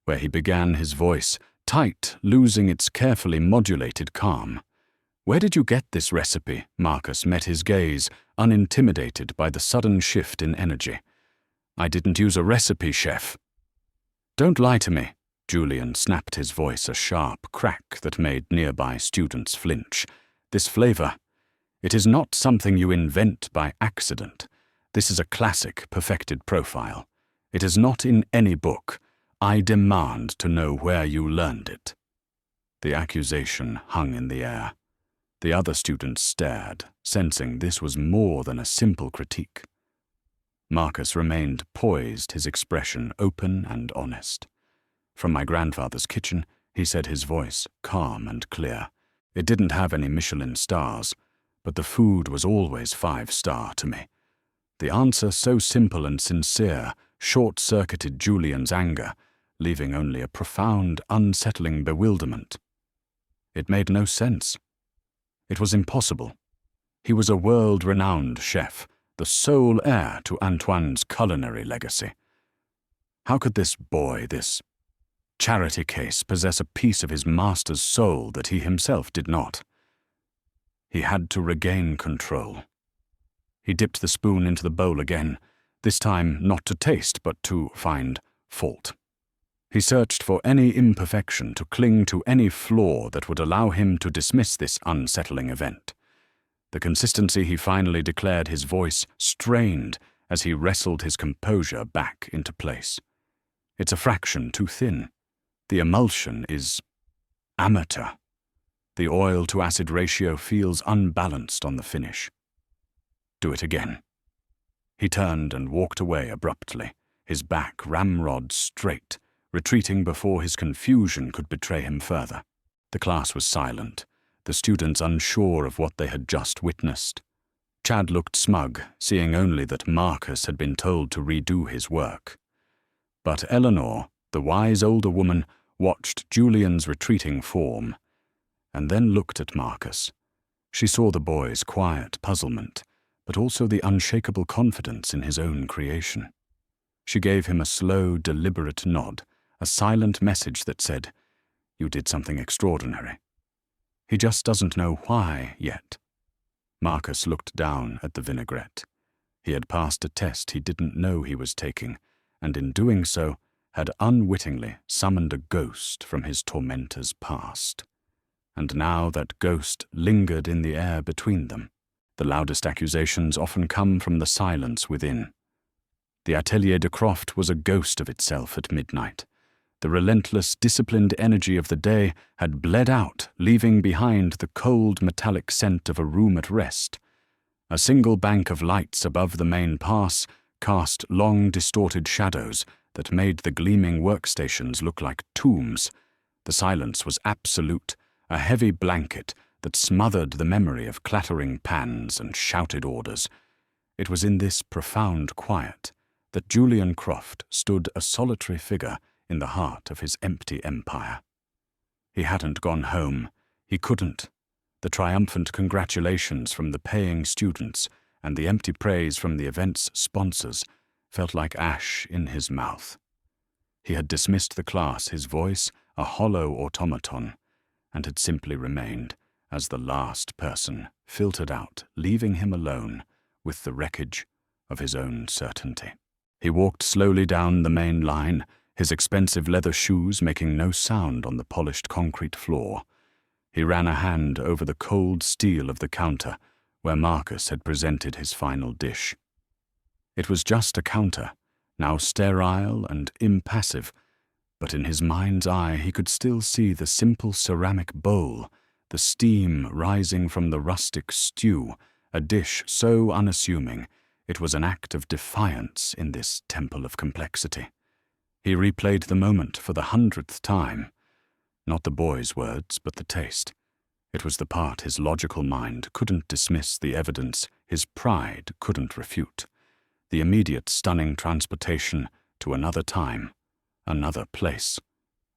Where he began, his voice, tight, losing its carefully modulated calm. "Where did you get this recipe?" Marcus met his gaze, unintimidated by the sudden shift in energy. "I didn't use a recipe, chef." "Don't lie to me." Julian snapped his voice, a sharp crack that made nearby students flinch. "This flavor, it is not something you invent by accident. This is a classic, perfected profile. It is not in any book. I demand to know where you learned it." The accusation hung in the air. The other students stared, sensing this was more than a simple critique. Marcus remained poised, his expression open and honest. "From my grandfather's kitchen," he said, his voice calm and clear. "It didn't have any Michelin stars, but the food was always 5-star to me." The answer, so simple and sincere, short-circuited Julian's anger. leaving only a profound, unsettling bewilderment. It made no sense. It was impossible. He was a world-renowned chef, the sole heir to Antoine's culinary legacy. How could this boy, this charity case, possess a piece of his master's soul that he himself did not? He had to regain control. He dipped the spoon into the bowl again, this time not to taste but to find fault. He searched for any imperfection, to cling to any flaw that would allow him to dismiss this unsettling event. The consistency, he finally declared, his voice strained as he wrestled his composure back into place. It's a fraction too thin. The emulsion is amateur. The oil-to-acid ratio feels unbalanced on the finish. Do it again. He turned and walked away abruptly, his back ramrod straight, retreating before his confusion could betray him further. The class was silent, the students unsure of what they had just witnessed. Chad looked smug, seeing only that Marcus had been told to redo his work. But Eleanor, the wise older woman, watched Julian's retreating form, and then looked at Marcus. She saw the boy's quiet puzzlement, but also the unshakable confidence in his own creation. She gave him a slow, deliberate nod, a silent message that said, "You did something extraordinary. He just doesn't know why yet." Marcus looked down at the vinaigrette. He had passed a test he didn't know he was taking, and in doing so, had unwittingly summoned a ghost from his tormentor's past. And now that ghost lingered in the air between them. The loudest accusations often come from the silence within. The Atelier de Croft was a ghost of itself at midnight. The relentless, disciplined energy of the day had bled out, leaving behind the cold, metallic scent of a room at rest. A single bank of lights above the main pass cast long, distorted shadows that made the gleaming workstations look like tombs. The silence was absolute, a heavy blanket that smothered the memory of clattering pans and shouted orders. It was in this profound quiet that Julian Croft stood a solitary figure in the heart of his empty empire. He hadn't gone home. He couldn't. The triumphant congratulations from the paying students and the empty praise from the event's sponsors felt like ash in his mouth. He had dismissed the class, his voice a hollow automaton, and had simply remained as the last person filtered out, leaving him alone with the wreckage of his own certainty. He walked slowly down the main line, his expensive leather shoes making no sound on the polished concrete floor. He ran a hand over the cold steel of the counter where Marcus had presented his final dish. It was just a counter, now sterile and impassive, but in his mind's eye he could still see the simple ceramic bowl, the steam rising from the rustic stew, a dish so unassuming it was an act of defiance in this temple of complexity. He replayed the moment for the 100th time. Not the boy's words, but the taste. It was the part his logical mind couldn't dismiss, the evidence his pride couldn't refute. The immediate stunning transportation to another time, another place.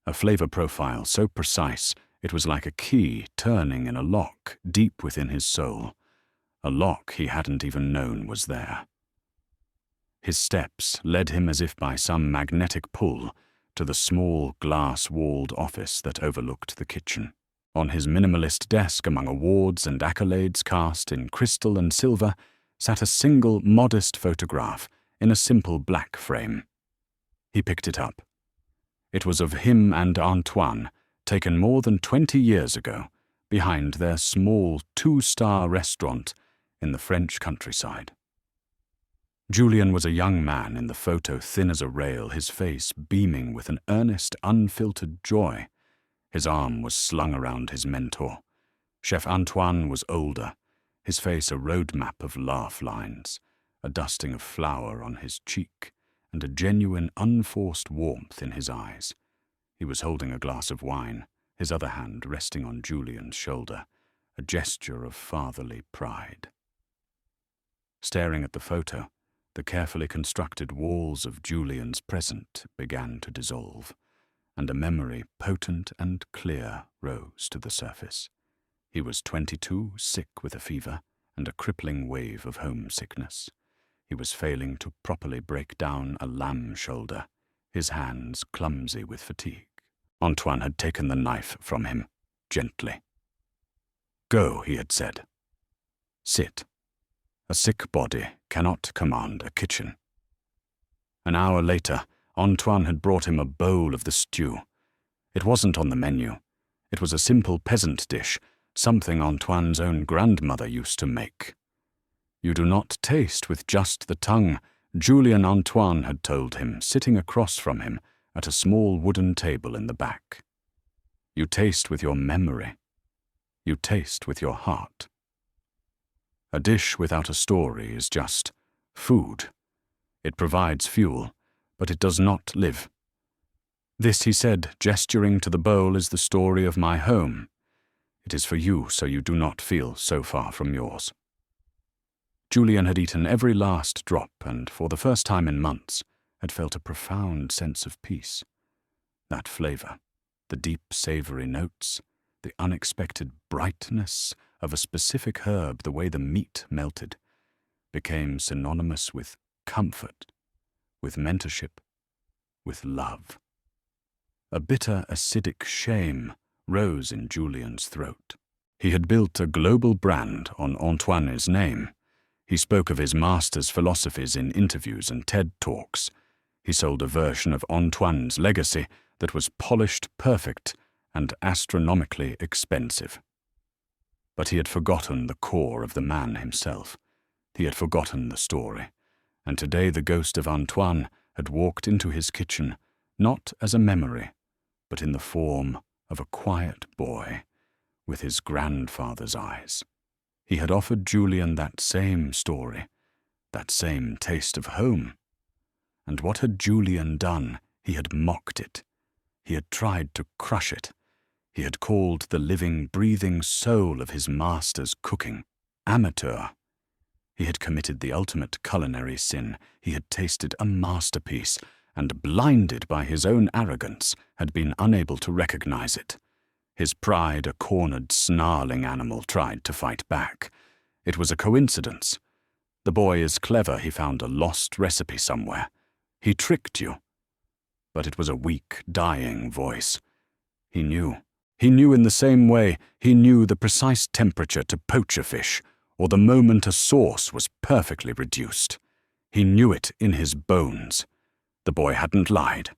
A flavor profile so precise it was like a key turning in a lock deep within his soul. A lock he hadn't even known was there. His steps led him as if by some magnetic pull to the small glass-walled office that overlooked the kitchen. On his minimalist desk, among awards and accolades cast in crystal and silver, sat a single modest photograph in a simple black frame. He picked it up. It was of him and Antoine, taken more than 20 years ago, behind their small 2-star restaurant in the French countryside. Julian was a young man in the photo, thin as a rail, his face beaming with an earnest, unfiltered joy. His arm was slung around his mentor. Chef Antoine was older, his face a roadmap of laugh lines, a dusting of flour on his cheek, and a genuine, unforced warmth in his eyes. He was holding a glass of wine, his other hand resting on Julian's shoulder, a gesture of fatherly pride. Staring at the photo, the carefully constructed walls of Julian's present began to dissolve. and a memory potent and clear rose to the surface. He was 22, sick with a fever and a crippling wave of homesickness. He was failing to properly break down a lamb shoulder, his hands clumsy with fatigue. Antoine had taken the knife from him, gently. "Go," he had said. "Sit. A sick body cannot command a kitchen." An hour later, Antoine had brought him a bowl of the stew. It wasn't on the menu. It was a simple peasant dish, something Antoine's own grandmother used to make. "You do not taste with just the tongue," Julien Antoine had told him, sitting across from him at a small wooden table in the back. "You taste with your memory. You taste with your heart." A dish without a story is just food. It provides fuel, but it does not live. "This," he said, gesturing to the bowl, "is the story of my home. It is for you, so you do not feel so far from yours." Julien had eaten every last drop and, for the first time in months, had felt a profound sense of peace. That flavor, the deep savory notes, the unexpected brightness of a specific herb, the way the meat melted, became synonymous with comfort, with mentorship, with love. A bitter, acidic shame rose in Julien's throat. He had built a global brand on Antoine's name. He spoke of his master's philosophies in interviews and TED Talks. He sold a version of Antoine's legacy that was polished, perfect, and astronomically expensive. But he had forgotten the core of the man himself. He had forgotten the story. And today the ghost of Antoine had walked into his kitchen, not as a memory, but in the form of a quiet boy with his grandfather's eyes. He had offered Julien that same story, that same taste of home. And what had Julien done? He had mocked it. He had tried to crush it. He had called the living, breathing soul of his master's cooking amateur. He had committed the ultimate culinary sin. He had tasted a masterpiece, and blinded by his own arrogance, had been unable to recognize it. His pride, a cornered, snarling animal, tried to fight back. It was a coincidence. The boy is clever. He found a lost recipe somewhere. He tricked you. But it was a weak, dying voice. He knew. He knew in the same way. He knew the precise temperature to poach a fish, or the moment a sauce was perfectly reduced. He knew it in his bones. The boy hadn't lied,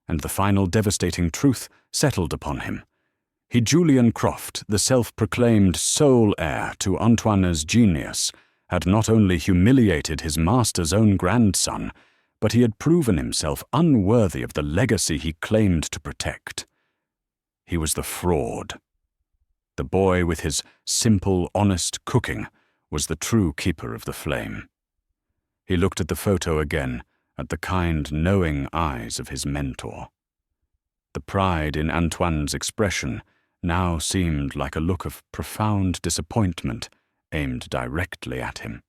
and the final devastating truth settled upon him. He, Julien Croft, the self-proclaimed sole heir to Antoine's genius, had not only humiliated his master's own grandson, but he had proven himself unworthy of the legacy he claimed to protect. He was the fraud. The boy with his simple, honest cooking was the true keeper of the flame. He looked at the photo again, at the kind, knowing eyes of his mentor. The pride in Antoine's expression now seemed like a look of profound disappointment aimed directly at him.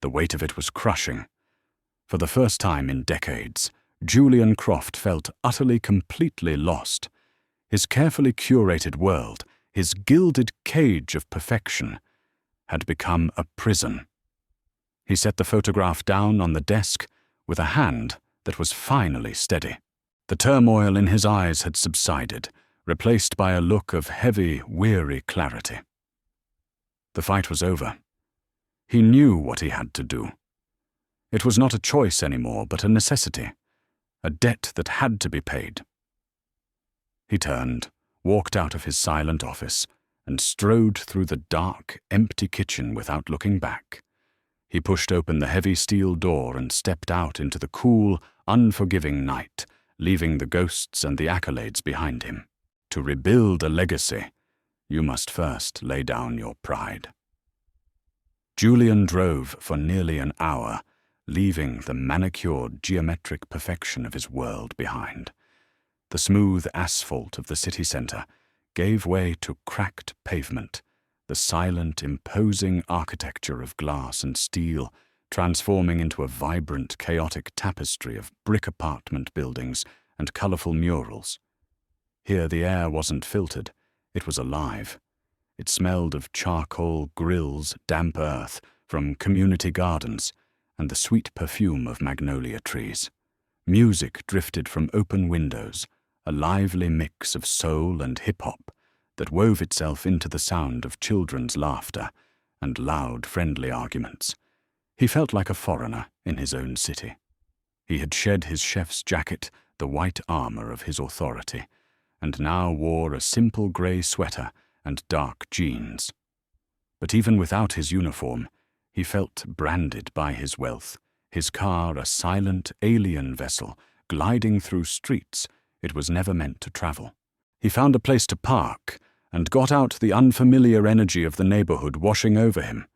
The weight of it was crushing. For the first time in decades, Julien Croft felt utterly, completely lost. His carefully curated world, his gilded cage of perfection, had become a prison. He set the photograph down on the desk with a hand that was finally steady. The turmoil in his eyes had subsided, replaced by a look of heavy, weary clarity. The fight was over. He knew what he had to do. It was not a choice anymore, but a necessity, a debt that had to be paid. He turned, walked out of his silent office, and strode through the dark, empty kitchen without looking back. He pushed open the heavy steel door and stepped out into the cool, unforgiving night, leaving the ghosts and the accolades behind him. To rebuild a legacy, you must first lay down your pride. Julien drove for nearly an hour, leaving the manicured geometric perfection of his world behind. The smooth asphalt of the city centre gave way to cracked pavement, the silent, imposing architecture of glass and steel transforming into a vibrant, chaotic tapestry of brick apartment buildings and colourful murals. Here the air wasn't filtered, it was alive. It smelled of charcoal grills, damp earth from community gardens, and the sweet perfume of magnolia trees. Music drifted from open windows, a lively mix of soul and hip-hop that wove itself into the sound of children's laughter and loud, friendly arguments. He felt like a foreigner in his own city. He had shed his chef's jacket, the white armor of his authority, and now wore a simple grey sweater and dark jeans. But even without his uniform, he felt branded by his wealth, his car a silent alien vessel gliding through streets it was never meant to travel. He found a place to park and got out the unfamiliar energy of the neighborhood washing over him.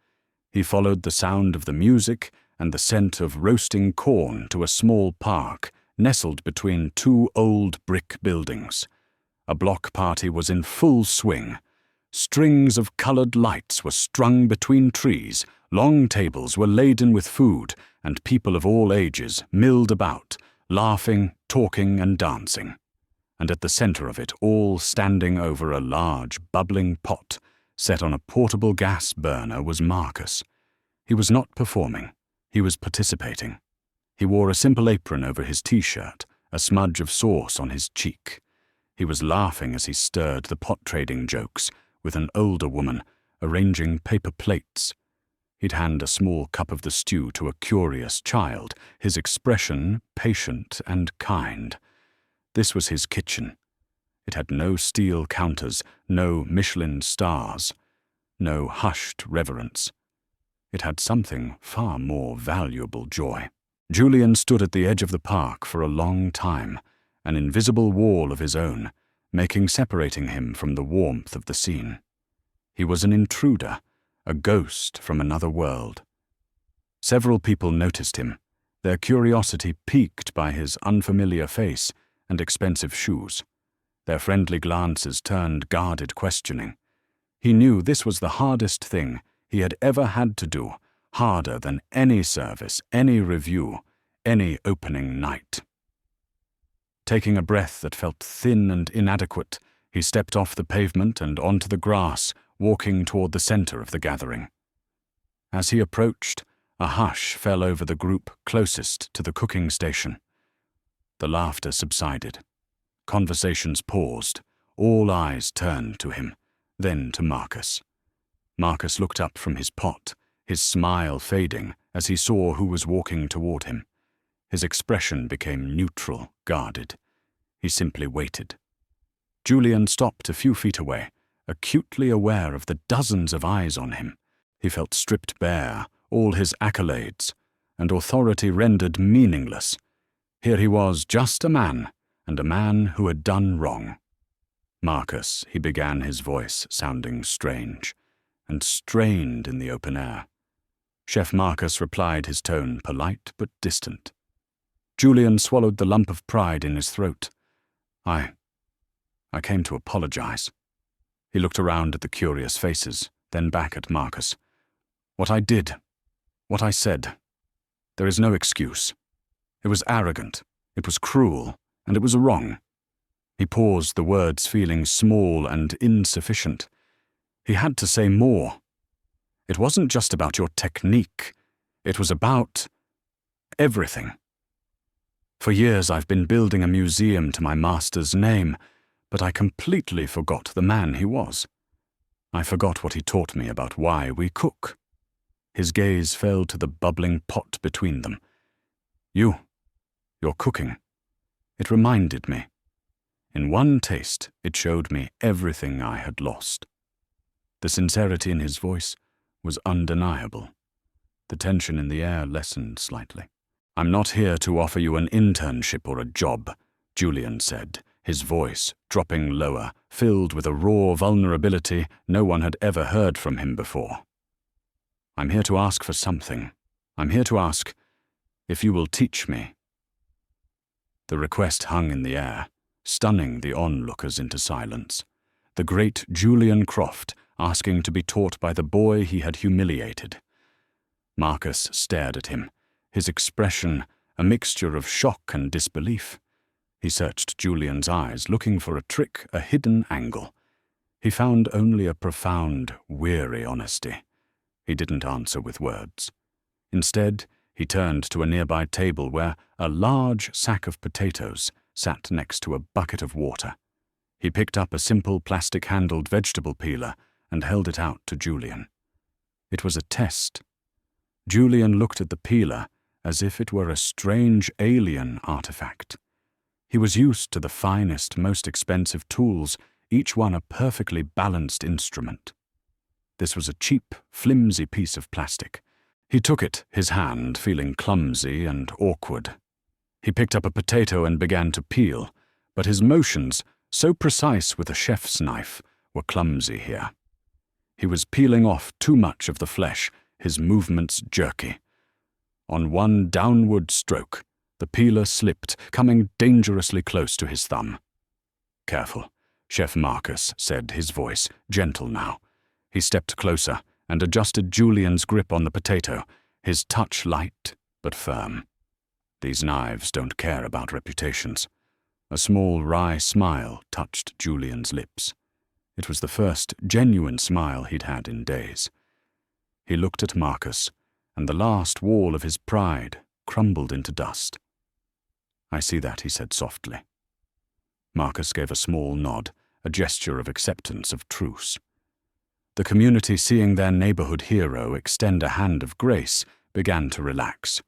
He followed the sound of the music and the scent of roasting corn to a small park nestled between two old brick buildings. A block party was in full swing. Strings of colored lights were strung between trees, long tables were laden with food, and people of all ages milled about, laughing, talking, and dancing. And at the center of it, all standing over a large, bubbling pot set on a portable gas burner, was Marcus. He was not performing. He was participating. He wore a simple apron over his t-shirt, a smudge of sauce on his cheek. He was laughing as he stirred the pot-trading jokes with an older woman arranging paper plates. He'd hand a small cup of the stew to a curious child, his expression patient and kind. This was his kitchen. It had no steel counters, no Michelin stars, no hushed reverence. It had something far more valuable joy. Julian stood at the edge of the park for a long time, an invisible wall of his own, separating him from the warmth of the scene. He was an intruder, a ghost from another world. Several people noticed him, their curiosity piqued by his unfamiliar face and expensive shoes. Their friendly glances turned guarded questioning. He knew this was the hardest thing he had ever had to do, harder than any service, any review, any opening night. Taking a breath that felt thin and inadequate, he stepped off the pavement and onto the grass, walking toward the center of the gathering. As he approached, a hush fell over the group closest to the cooking station. The laughter subsided. Conversations paused. All eyes turned to him, then to Marcus. Marcus looked up from his pot, his smile fading as he saw who was walking toward him. His expression became neutral, guarded. He simply waited. Julian stopped a few feet away, acutely aware of the dozens of eyes on him. He felt stripped bare, all his accolades, and authority rendered meaningless. Here he was, just a man, and a man who had done wrong. Marcus, he began, his voice sounding strange, and strained in the open air. Chef Marcus replied, his tone polite but distant. Julian swallowed the lump of pride in his throat. I came to apologize. He looked around at the curious faces, then back at Marcus. What I did, what I said, there is no excuse. It was arrogant, it was cruel, and it was wrong. He paused, the words feeling small and insufficient. He had to say more. It wasn't just about your technique. It was about everything. For years I've been building a museum to my master's name, but I completely forgot the man he was. I forgot what he taught me about why we cook. His gaze fell to the bubbling pot between them. Your cooking. It reminded me. In one taste, it showed me everything I had lost. The sincerity in his voice was undeniable. The tension in the air lessened slightly. I'm not here to offer you an internship or a job, Julian said, his voice dropping lower, filled with a raw vulnerability no one had ever heard from him before. I'm here to ask for something. I'm here to ask if you will teach me. The request hung in the air, stunning the onlookers into silence. The great Julian Croft asking to be taught by the boy he had humiliated. Marcus stared at him, his expression a mixture of shock and disbelief. He searched Julian's eyes, looking for a trick, a hidden angle. He found only a profound, weary honesty. He didn't answer with words. Instead, he turned to a nearby table where a large sack of potatoes sat next to a bucket of water. He picked up a simple plastic-handled vegetable peeler and held it out to Julian. It was a test. Julian looked at the peeler as if it were a strange alien artifact. He was used to the finest, most expensive tools, each one a perfectly balanced instrument. This was a cheap, flimsy piece of plastic. He took it, his hand feeling clumsy and awkward. He picked up a potato and began to peel, but his motions, so precise with a chef's knife, were clumsy here. He was peeling off too much of the flesh, his movements jerky. On one downward stroke, the peeler slipped, coming dangerously close to his thumb. "Careful," Chef Marcus said, his voice gentle now. He stepped closer and adjusted Julian's grip on the potato, his touch light but firm. These knives don't care about reputations. A small wry smile touched Julian's lips. It was the first genuine smile he'd had in days. He looked at Marcus, and the last wall of his pride crumbled into dust. "I see that," he said softly. Marcus gave a small nod, a gesture of acceptance of truce. The community, seeing their neighborhood hero extend a hand of grace, began to relax.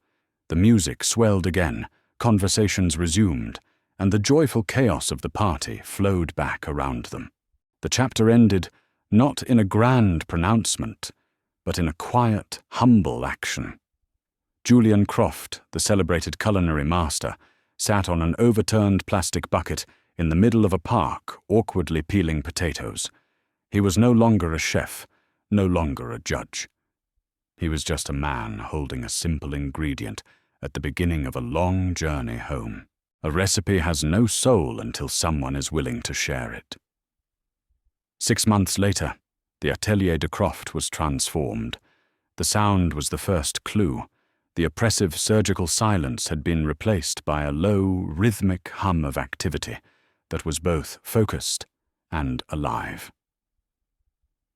The music swelled again, conversations resumed, and the joyful chaos of the party flowed back around them. The chapter ended not in a grand pronouncement, but in a quiet, humble action. Julian Croft, the celebrated culinary master, sat on an overturned plastic bucket in the middle of a park, awkwardly peeling potatoes. He was no longer a chef, no longer a judge. He was just a man holding a simple ingredient at the beginning of a long journey home. A recipe has no soul until someone is willing to share it. 6 months later, the Atelier de Croft was transformed. The sound was the first clue. The oppressive surgical silence had been replaced by a low, rhythmic hum of activity that was both focused and alive.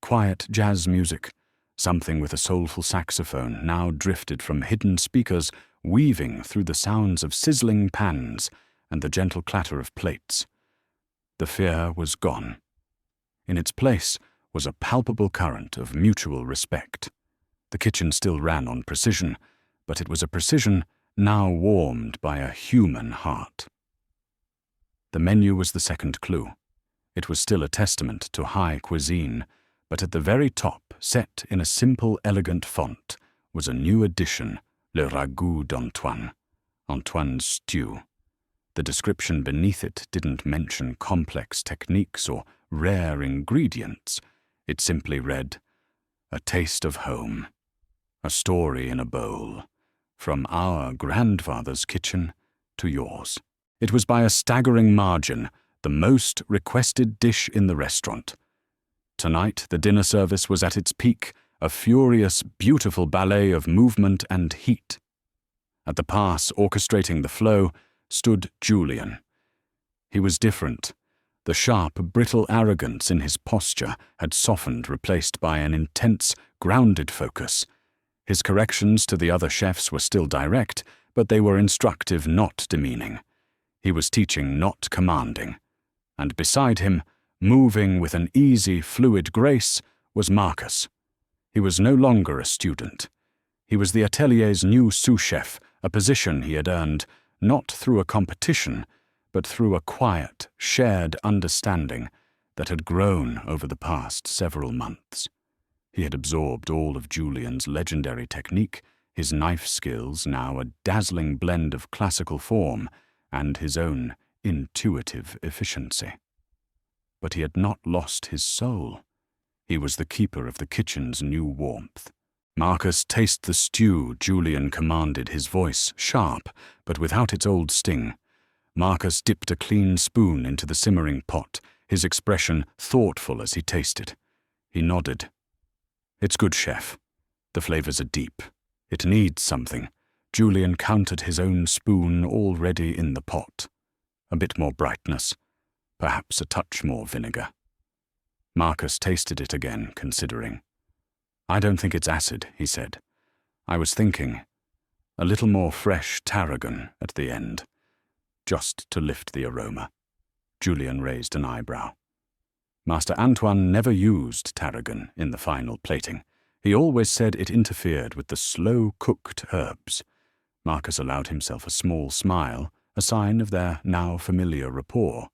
Quiet jazz music, something with a soulful saxophone, now drifted from hidden speakers, weaving through the sounds of sizzling pans and the gentle clatter of plates. The fear was gone. In its place was a palpable current of mutual respect. The kitchen still ran on precision, but it was a precision now warmed by a human heart. The menu was the second clue. It was still a testament to high cuisine, but at the very top, set in a simple, elegant font, was a new addition, Le Ragoût d'Antoine, Antoine's stew. The description beneath it didn't mention complex techniques or rare ingredients. It simply read, "A taste of home, a story in a bowl, from our grandfather's kitchen to yours." It was by a staggering margin the most requested dish in the restaurant. Tonight, the dinner service was at its peak, a furious, beautiful ballet of movement and heat. At the pass, orchestrating the flow, stood Julian. He was different. The sharp, brittle arrogance in his posture had softened, replaced by an intense, grounded focus. His corrections to the other chefs were still direct, but they were instructive, not demeaning. He was teaching, not commanding. And beside him, moving with an easy, fluid grace, was Marcus. He was no longer a student. He was the Atelier's new sous-chef, a position he had earned not through a competition, but through a quiet, shared understanding that had grown over the past several months. He had absorbed all of Julian's legendary technique, his knife skills, now a dazzling blend of classical form, and his own intuitive efficiency. But he had not lost his soul. He was the keeper of the kitchen's new warmth. "Marcus, taste the stew," Julian commanded, his voice sharp, but without its old sting. Marcus dipped a clean spoon into the simmering pot, his expression thoughtful as he tasted. He nodded. "It's good, chef. The flavors are deep. It needs something." Julian counted his own spoon already in the pot. a bit more brightness, perhaps a touch more vinegar. Marcus tasted it again, considering. "I don't think it's acid," he said. "I was thinking a little more fresh tarragon at the end, just to lift the aroma." Julian raised an eyebrow. Master Antoine never used tarragon in the final plating. He always said it interfered with the slow-cooked herbs. Marcus allowed himself a small smile, a sign of their now familiar rapport.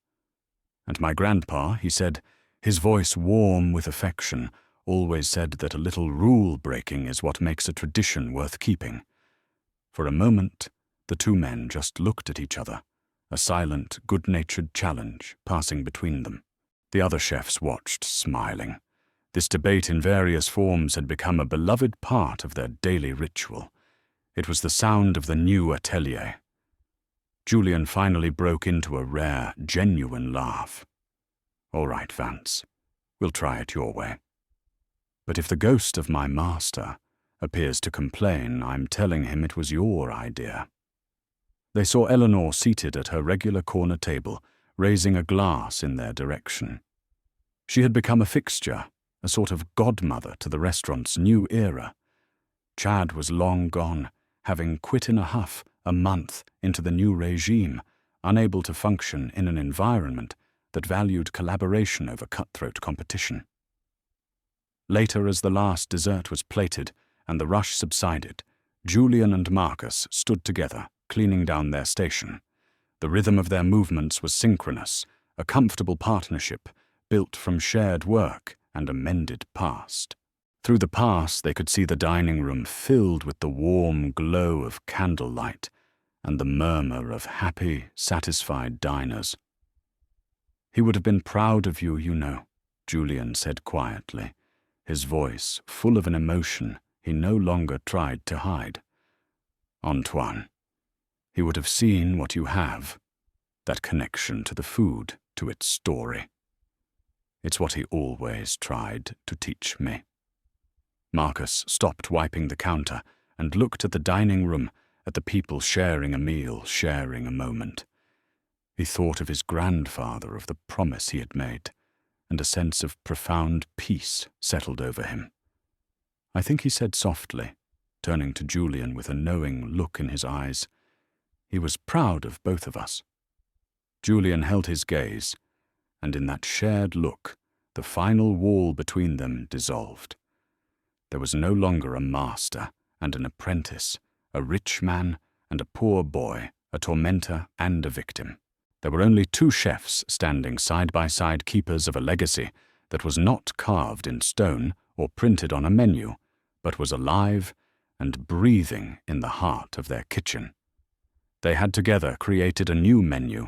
"And my grandpa," he said, his voice warm with affection, always said that a little rule-breaking is what makes a tradition worth keeping. For a moment, the two men just looked at each other, a silent, good-natured challenge passing between them. The other chefs watched, smiling. This debate in various forms had become a beloved part of their daily ritual. It was the sound of the new atelier. Julian finally broke into a rare, genuine laugh. "All right, Vance, we'll try it your way. But if the ghost of my master appears to complain, I'm telling him it was your idea." They saw Eleanor seated at her regular corner table, raising a glass in their direction. She had become a fixture, a sort of godmother to the restaurant's new era. Chad was long gone, having quit in a huff a month into the new regime, unable to function in an environment that valued collaboration over cutthroat competition. Later, as the last dessert was plated and the rush subsided, Julian and Marcus stood together, cleaning down their station. The rhythm of their movements was synchronous, a comfortable partnership built from shared work and a mended past. Through the pass, they could see the dining room filled with the warm glow of candlelight and the murmur of happy, satisfied diners. "He would have been proud of you, you know," Julian said quietly, his voice full of an emotion he no longer tried to hide. "Antoine, he would have seen what you have, that connection to the food, to its story. It's what he always tried to teach me." Marcus stopped wiping the counter and looked at the dining room, at the people sharing a meal, sharing a moment. He thought of his grandfather, of the promise he had made, and a sense of profound peace settled over him. "I think," he said softly, turning to Julian with a knowing look in his eyes, "he was proud of both of us." Julian held his gaze, and in that shared look, the final wall between them dissolved. There was no longer a master and an apprentice, a rich man and a poor boy, a tormentor and a victim. There were only two chefs standing side by side, keepers of a legacy that was not carved in stone or printed on a menu, but was alive and breathing in the heart of their kitchen. They had together created a new menu,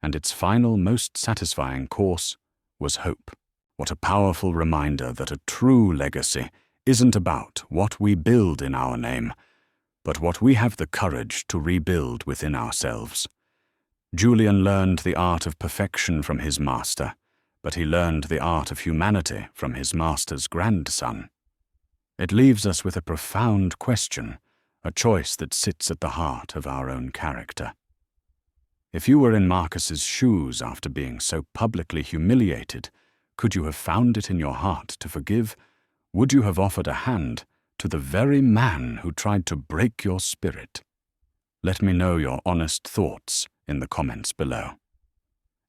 and its final, most satisfying course was hope. What a powerful reminder that a true legacy isn't about what we build in our name, but what we have the courage to rebuild within ourselves. Julian learned the art of perfection from his master, but he learned the art of humanity from his master's grandson. It leaves us with a profound question, a choice that sits at the heart of our own character. If you were in Marcus's shoes after being so publicly humiliated, could you have found it in your heart to forgive? Would you have offered a hand to the very man who tried to break your spirit? Let me know your honest thoughts in the comments below.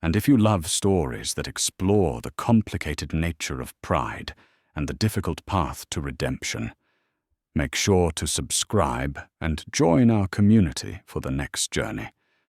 And if you love stories that explore the complicated nature of pride and the difficult path to redemption, make sure to subscribe and join our community for the next journey.